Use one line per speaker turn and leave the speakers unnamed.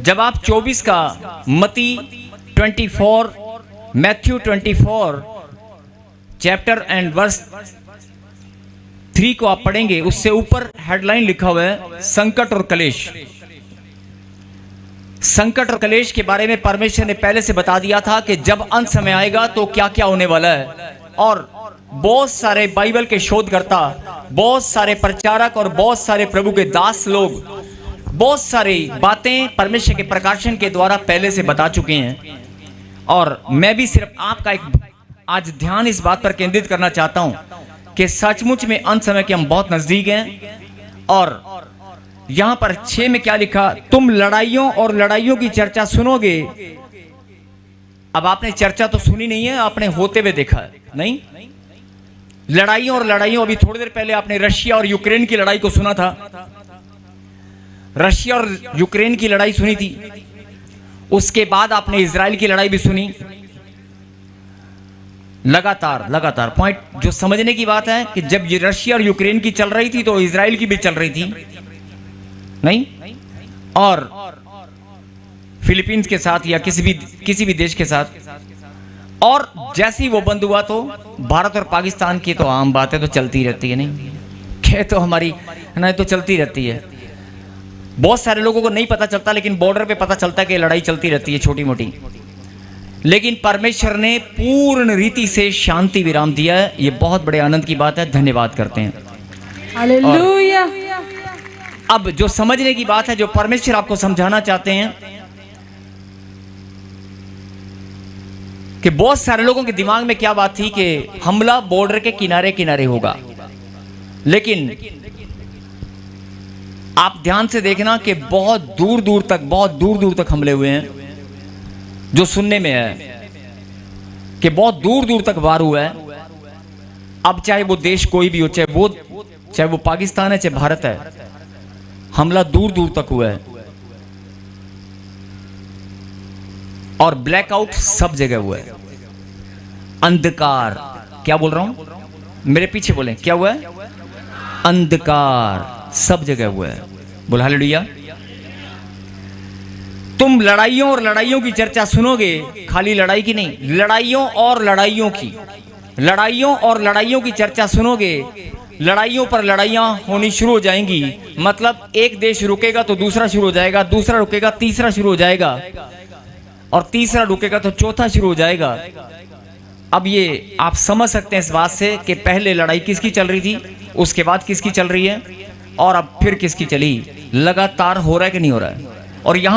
जब आप 24 का मती 24 मैथ्यू 24 चैप्टर एंड वर्स 3 को आप पढ़ेंगे, उससे ऊपर हेडलाइन लिखा हुआ है संकट और कलेश। संकट और कलेश के बारे में परमेश्वर ने पहले से बता दिया था कि जब अंत समय आएगा तो क्या क्या होने वाला है। और बहुत सारे बाइबल के शोधकर्ता, बहुत सारे प्रचारक और बहुत सारे प्रभु के दास लोग बहुत सारी बातें परमेश्वर के प्रकाशन के द्वारा पहले से बता चुके हैं। और मैं भी सिर्फ आपका एक आज ध्यान इस बात पर केंद्रित करना चाहता हूं कि सचमुच में अंत समय के हम बहुत नजदीक हैं। और यहां पर 6 में क्या लिखा, तुम लड़ाइयों और लड़ाइयों की चर्चा सुनोगे। अब आपने चर्चा तो सुनी नहीं है, आपने होते हुए देखा है। नहीं, लड़ाइयों और लड़ाइयों, अभी थोड़ी देर पहले आपने रशिया और यूक्रेन की लड़ाई को सुना था। रशिया और यूक्रेन की लड़ाई सुनी थी, उसके बाद आपने इजराइल की लड़ाई भी सुनी। लगातार पॉइंट जो समझने की बात है कि जब ये रशिया और यूक्रेन की चल रही थी तो इजराइल की भी चल रही थी, नहीं, और फिलीपींस के साथ या किसी भी देश के साथ। और जैसे ही वो बंद हुआ तो भारत और पाकिस्तान की तो आम बातें तो चलती रहती है, नहीं क्या, तो हमारी ना तो चलती रहती है। बहुत सारे लोगों को नहीं पता चलता, लेकिन बॉर्डर पे पता चलता है कि लड़ाई चलती रहती है छोटी मोटी। लेकिन परमेश्वर ने पूर्ण रीति से शांति विराम दिया है, ये बहुत बड़े आनंद की बात है। धन्यवाद करते हैं।
हालेलुया।
अब जो समझने की बात है, जो परमेश्वर आपको समझाना चाहते हैं कि बहुत सारे लोगों के दिमाग में क्या बात थी कि हमला बॉर्डर के किनारे किनारे होगा। लेकिन आप ध्यान से देखना कि बहुत दूर दूर तक हमले हुए हैं। जो सुनने में है कि बहुत दूर दूर तक वार हुआ है। अब चाहे वो देश कोई भी हो, चाहे वो पाकिस्तान है, चाहे भारत है, हमला दूर दूर तक हुआ है। और ब्लैकआउट सब जगह हुआ है। अंधकार, क्या बोल रहा हूं, मेरे पीछे बोले, क्या हुआ है? अंधकार सब जगह हुआ है। बोल हालेलुया। तुम लड़ाइयों और लड़ाइयों की चर्चा सुनोगे, खाली लड़ाई की नहीं, लड़ाइयों और लड़ाइयों की चर्चा सुनोगे। लड़ाइयों पर लड़ाइयां होनी शुरू हो जाएंगी। मतलब एक देश रुकेगा तो दूसरा शुरू हो जाएगा, दूसरा रुकेगा तीसरा शुरू हो जाएगा, और तीसरा रुकेगा तो चौथा शुरू हो जाएगा। अब ये आप समझ सकते हैं इस बात से कि पहले लड़ाई किसकी चल रही थी, उसके बाद किसकी चल रही है, और अब फिर किसकी चली। लगातार हो रहा है कि नहीं हो रहा है। और यहां